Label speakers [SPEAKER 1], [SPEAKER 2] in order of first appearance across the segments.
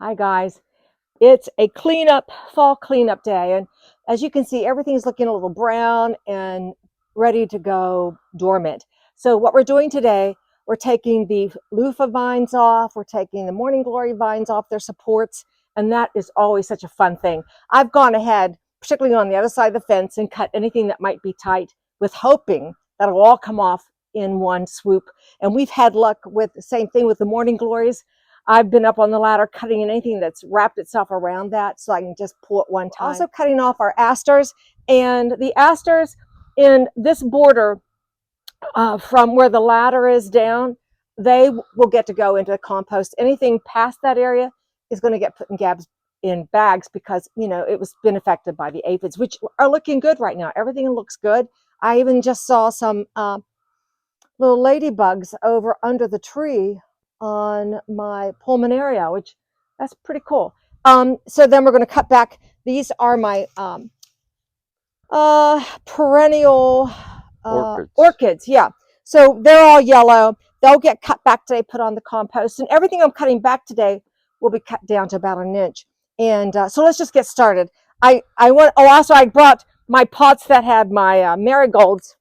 [SPEAKER 1] Hi guys, it's a fall cleanup day, and as you can see, everything's looking a little brown and ready to go dormant. So what we're doing today, we're taking the loofah vines off, we're taking the morning glory vines off their supports, and that is always such a fun thing. I've gone ahead, particularly on the other side of the fence, and cut anything that might be tight with hoping that it'll all come off in one swoop. And we've had luck with the same thing with the morning glories. I've been up on the ladder cutting anything that's wrapped itself around that so I can just pull it one time. Also cutting off our asters, and the asters in this border from where the ladder is down, they will get to go into the compost. Anything past that area is going to get put in bags because, you know, it was been affected by the aphids, which are looking good right now. Everything looks good. I even just saw some little ladybugs over under the tree on my pulmonaria, which that's pretty cool. So then we're going to cut back. These are my perennial orchids. Yeah. So they're all yellow. They'll get cut back today, put on the compost, and everything I'm cutting back today will be cut down to about an inch. And so let's just get started. Also I brought my pots that had my marigolds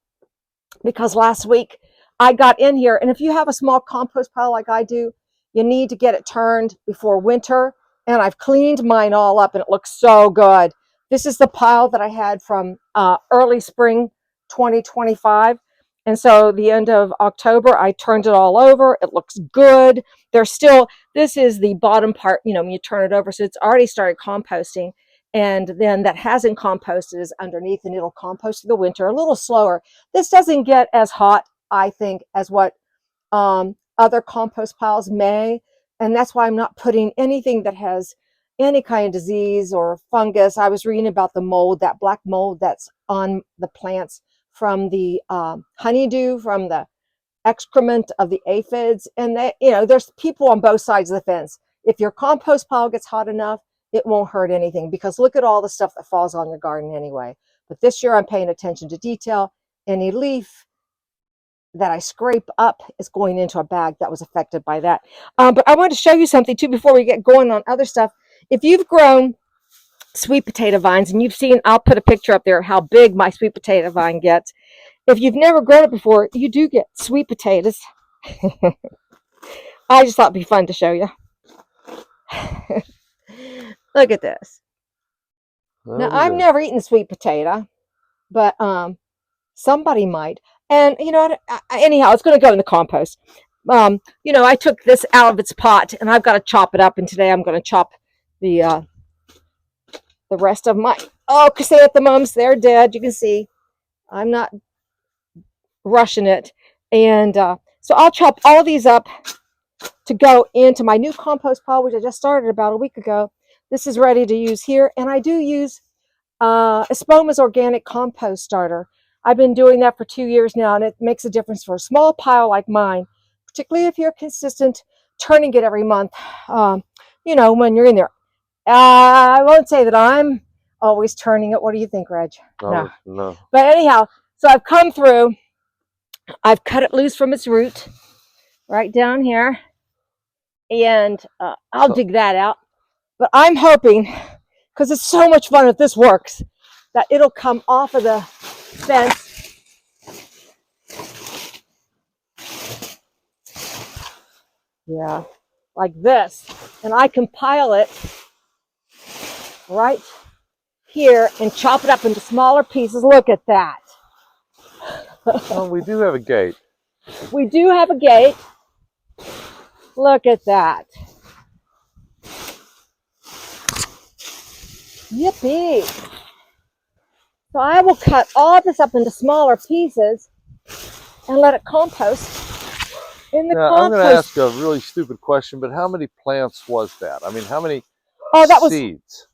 [SPEAKER 1] because last week I got in here, and if you have a small compost pile like I do, you need to get it turned before winter. And I've cleaned mine all up and it looks so good. This is the pile that I had from early spring 2025. And so the end of October, I turned it all over. It looks good. This is the bottom part, you know, when you turn it over. So it's already started composting. And then that hasn't composted is underneath, and it'll compost through the winter a little slower. This doesn't get as hot, I think, as what other compost piles may. And that's why I'm not putting anything that has any kind of disease or fungus. I was reading about the mold, that black mold that's on the plants from the honeydew, from the excrement of the aphids. And they, you know, there's people on both sides of the fence. If your compost pile gets hot enough, it won't hurt anything, because look at all the stuff that falls on your garden anyway. But this year I'm paying attention to detail. Any leaf that I scrape up is going into a bag that was affected by that. But I want to show you something too before we get going on other stuff. If you've grown sweet potato vines, and you've seen, I'll put a picture up there how big my sweet potato vine gets. If you've never grown it before, you do get sweet potatoes. I just thought it'd be fun to show you. Look at this. Now, I've never eaten sweet potato, but somebody might. And, you know, anyhow, it's going to go in the compost. You know, I took this out of its pot, and I've got to chop it up. And today I'm going to chop the rest of my chrysanthemums. They're dead. You can see I'm not rushing it. And so I'll chop all of these up to go into my new compost pile, which I just started about a week ago. This is ready to use here. And I do use Espoma's organic compost starter. I've been doing that for 2 years now, and it makes a difference for a small pile like mine, particularly if you're consistent turning it every month. You know, when you're in there. I won't say that I'm always turning it. What do you think, Reg?
[SPEAKER 2] No.
[SPEAKER 1] But anyhow, so I've come through. I've cut it loose from its root right down here, and I'll dig that out. But I'm hoping, because it's so much fun if this works, that it'll come off of the fence. Yeah, like this. And I can pile it right here and chop it up into smaller pieces. Look at that.
[SPEAKER 2] Well, we do have a gate.
[SPEAKER 1] We do have a gate. Look at that. Yippee. So I will cut all this up into smaller pieces and let it compost in the compost.
[SPEAKER 2] I'm going to ask a really stupid question, but how many plants was that? I mean, how many seeds?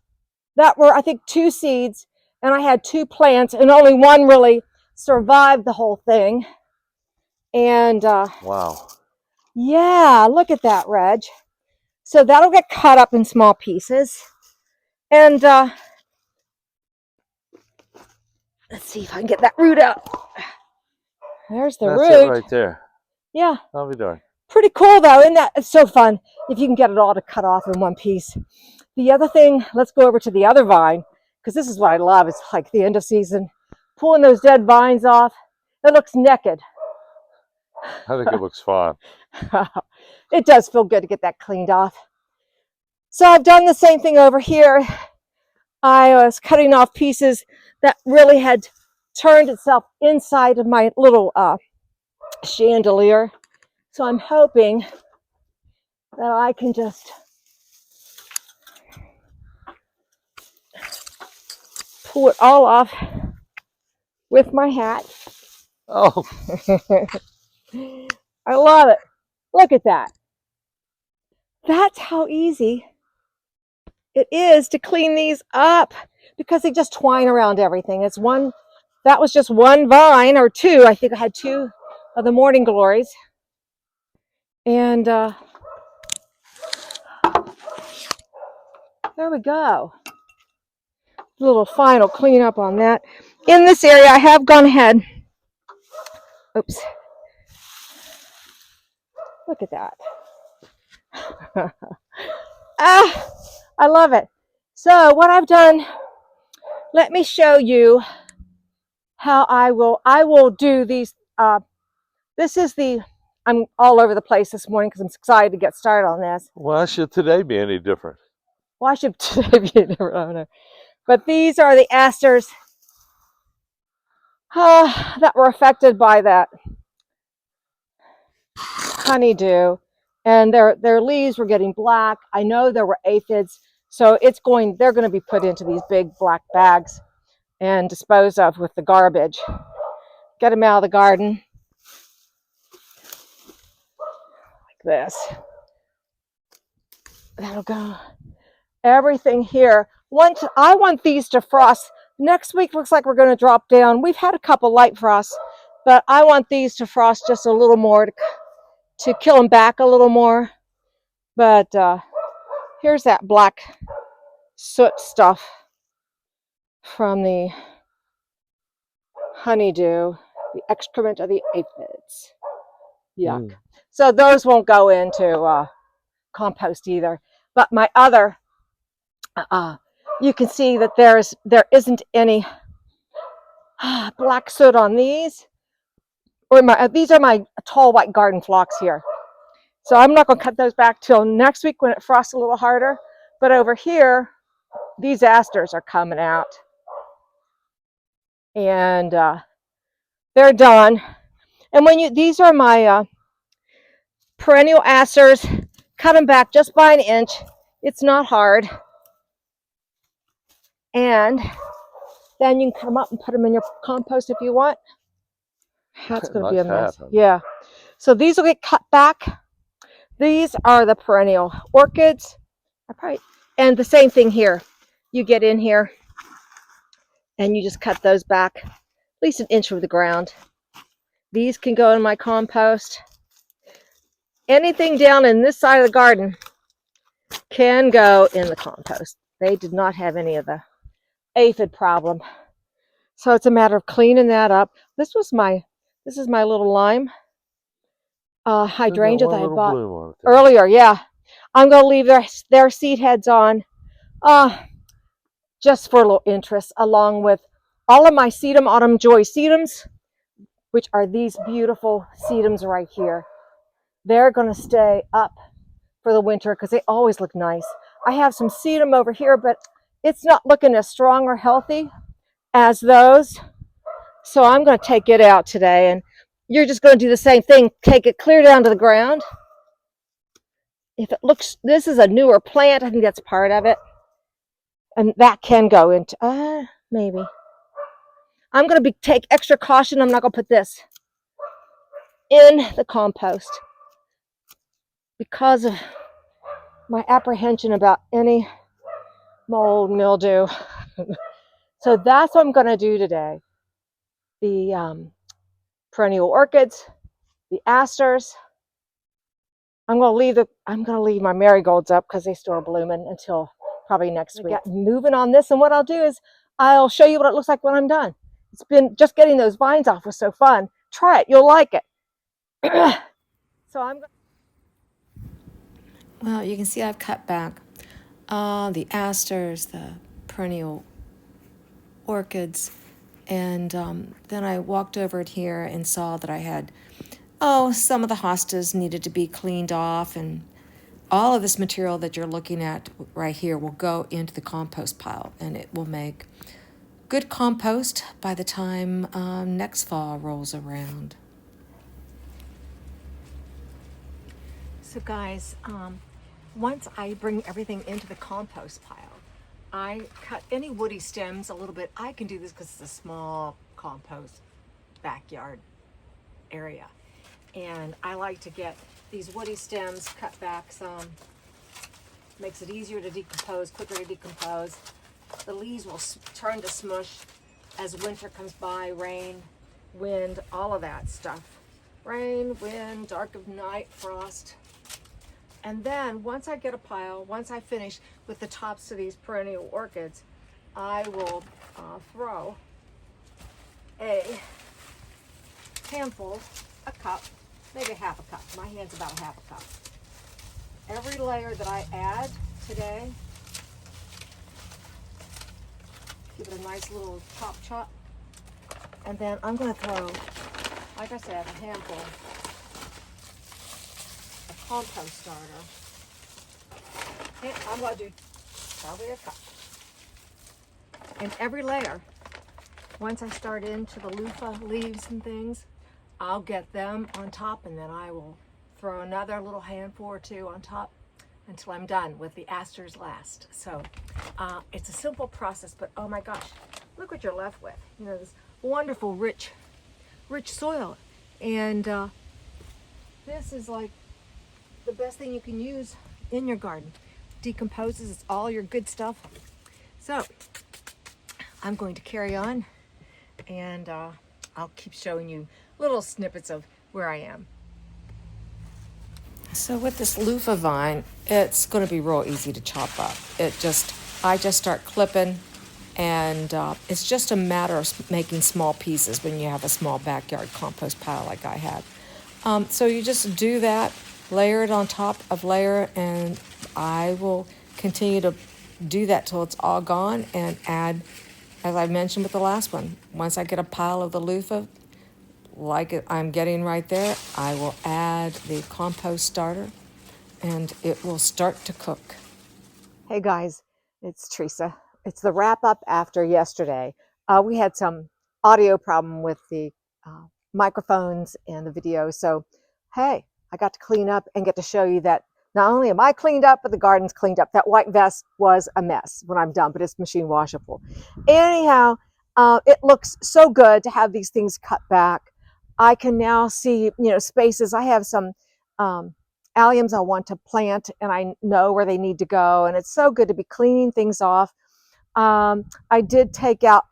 [SPEAKER 1] That were, I think, 2 seeds, and I had 2 plants, and only one really survived the whole thing. And
[SPEAKER 2] wow.
[SPEAKER 1] Yeah, look at that, Reg. So that'll get cut up in small pieces. And let's see if I can get that root out. There's the root.
[SPEAKER 2] That's it right there.
[SPEAKER 1] Yeah.
[SPEAKER 2] I'll be darned.
[SPEAKER 1] Pretty cool though, isn't that? It's so fun if you can get it all to cut off in one piece. The other thing, let's go over to the other vine, because this is what I love. It's like the end of season, pulling those dead vines off. It looks naked.
[SPEAKER 2] I think it looks fun.
[SPEAKER 1] It does feel good to get that cleaned off. So I've done the same thing over here. I was cutting off pieces that really had turned itself inside of my little chandelier. So I'm hoping that I can just pull it all off with my hat.
[SPEAKER 2] Oh.
[SPEAKER 1] I love it. Look at that. That's how easy it is to clean these up, because they just twine around everything. It's one, that was just one vine, or two. I think I had two of the morning glories. And there we go. A little final cleanup on that. In this area, I have gone ahead. Oops. Look at that. I love it. So what I've done, let me show you how I will do these. This is I'm all over the place this morning because I'm excited to get started on this.
[SPEAKER 2] Why should today be any different?
[SPEAKER 1] Why should today be a different owner? But these are the asters that were affected by that honeydew, and their leaves were getting black. I know there were aphids, so they're going to be put into these big black bags and disposed of with the garbage. Get them out of the garden like this. That'll go. Everything here. I want these to frost. Next week looks like we're going to drop down. We've had a couple light frosts, but I want these to frost just a little more to kill them back a little more. But here's that black soot stuff from the honeydew, the excrement of the aphids. Yuck. So those won't go into compost either. But my other, you can see that there isn't any black soot on these. These are my tall white garden phlox here. So I'm not going to cut those back till next week when it frosts a little harder. But over here, these asters are coming out. And they're done. And these are my perennial asters. Cut them back just by an inch. It's not hard. And then you can cut them up and put them in your compost if you want. That's going to be a mess. Yeah. So these will get cut back. These are the perennial orchids. And the same thing here. You get in here and you just cut those back at least an inch from the ground. These can go in my compost. Anything down in this side of the garden can go in the compost. They did not have any of the aphid problem. So it's a matter of cleaning that up. This is my little lime hydrangea that I bought earlier. Yeah, I'm going to leave their seed heads on just for a little interest, along with all of my sedum autumn joy sedums, which are these beautiful sedums right here. They're going to stay up for the winter because they always look nice. I have some sedum over here, but it's not looking as strong or healthy as those. So I'm going to take it out today, and you're just going to do the same thing. Take it clear down to the ground. If it looks, this is a newer plant. I think that's part of it. And that can go into, maybe. I'm going to take extra caution. I'm not going to put this in the compost because of my apprehension about any mold, mildew. So that's what I'm going to do today. The perennial orchids, the asters. I'm going to leave my marigolds up because they still are blooming until probably next week. Moving on this, and what I'll do is I'll show you what it looks like when I'm done. It's been just getting those vines off was so fun. Try it, you'll like it. So
[SPEAKER 3] Well, you can see I've cut back the asters, the perennial orchids, and then I walked over it here and saw that I had, some of the hostas needed to be cleaned off, and all of this material that you're looking at right here will go into the compost pile, and it will make good compost by the time next fall rolls around.
[SPEAKER 1] So guys, once I bring everything into the compost pile, I cut any woody stems a little bit. I can do this because it's a small compost backyard area. And I like to get these woody stems cut back some. Makes it easier to decompose, quicker to decompose. The leaves will turn to smush as winter comes by, rain, wind, all of that stuff. Rain, wind, dark of night, frost. And then once I get a pile, once I finish with the tops of these perennial orchids, I will throw a handful, a cup, maybe half a cup. My hand's about a half a cup. Every layer that I add today, give it a nice little chop. And then I'm going to throw, like I said, a handful of compost starter. And I'm going to do probably a cup. And every layer, once I start into the loofah leaves and things, I'll get them on top, and then I will throw another little handful or two on top until I'm done with the asters last. So it's a simple process, but oh my gosh, look what you're left with. You know, this wonderful, rich soil. And this is like the best thing you can use in your garden. Decomposes, it's all your good stuff. So I'm going to carry on, and I'll keep showing you little snippets of where I am.
[SPEAKER 3] So with this loofah vine, it's going to be real easy to chop up. I just start clipping, and it's just a matter of making small pieces when you have a small backyard compost pile like I had. So you just do that, layer it on top of layer, and I will continue to do that till it's all gone, and add, as I mentioned with the last one, once I get a pile of the loofah, like I'm getting right there, I will add the compost starter, and it will start to cook.
[SPEAKER 1] Hey guys, it's Teresa. It's the wrap up after yesterday. We had some audio problem with the microphones and the video. So, hey, I got to clean up and get to show you that not only am I cleaned up, but the garden's cleaned up. That white vest was a mess when I'm done, but it's machine washable. Anyhow, it looks so good to have these things cut back. I can now see, spaces. I have some alliums I want to plant, and I know where they need to go. And it's so good to be cleaning things off. I did take out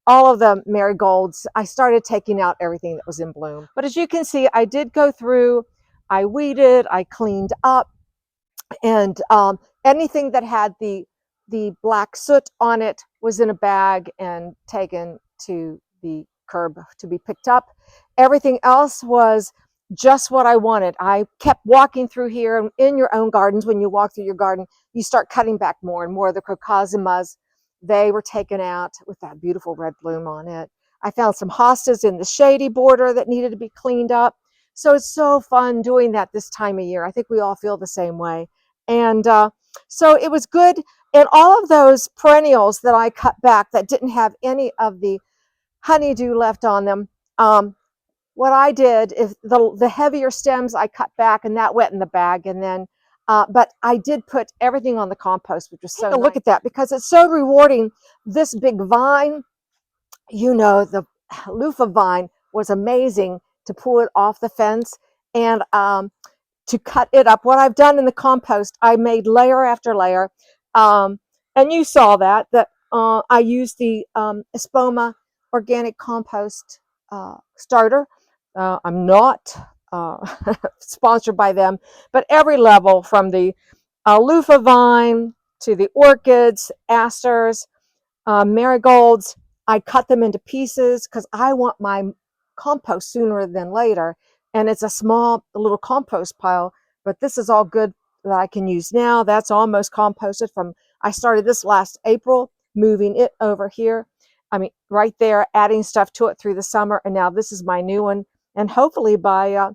[SPEAKER 1] all of the marigolds. I started taking out everything that was in bloom. But as you can see, I did go through, I weeded, I cleaned up, and anything that had the black soot on it was in a bag and taken to the curb to be picked up. Everything else was just what I wanted. I kept walking through here, and in your own gardens, when you walk through your garden, you start cutting back more and more of the crocosimas. They were taken out with that beautiful red bloom on it. I found some hostas in the shady border that needed to be cleaned up. So it's so fun doing that this time of year. I think we all feel the same way. And so it was good. And all of those perennials that I cut back that didn't have any of the honeydew left on them, what I did is the heavier stems I cut back, and that went in the bag. And then, but I did put everything on the compost, which was so nice. Look at that, because it's so rewarding. This big vine, the loofah vine was amazing to pull it off the fence and to cut it up. What I've done in the compost, I made layer after layer. And you saw that I used the Espoma organic compost starter. I'm not sponsored by them, but every level from the loofah vine to the orchids, asters, marigolds, I cut them into pieces because I want my compost sooner than later. And it's a small little compost pile, but this is all good that I can use now. That's almost composted from, I started this last April, moving it over here. I mean, right there, adding stuff to it through the summer. And now this is my new one. And hopefully by,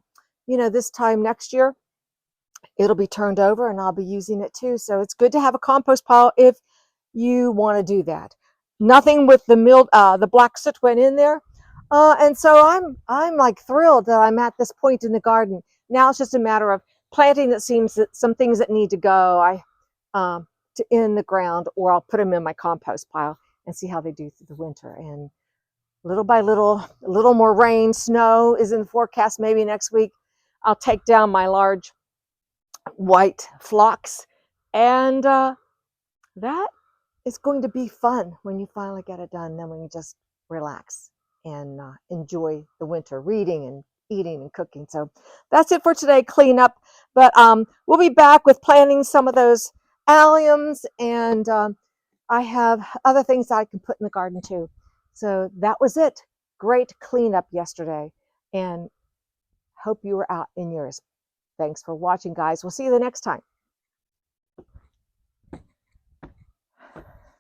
[SPEAKER 1] this time next year, it'll be turned over and I'll be using it too. So it's good to have a compost pile if you want to do that. Nothing with the black soot went in there. And so I'm like thrilled that I'm at this point in the garden. Now it's just a matter of planting that seems that some things that need to go to in the ground, or I'll put them in my compost pile and see how they do through the winter. And little by little, a little more rain, snow is in the forecast maybe next week. I'll take down my large white phlox, and that is going to be fun when you finally get it done. Then when you just relax and enjoy the winter, reading and eating and cooking. So that's it for today, cleanup. But we'll be back with planting some of those alliums, and I have other things that I can put in the garden too. So that was it. Great cleanup yesterday, and hope you were out in yours. Thanks for watching, guys. We'll see you the next time.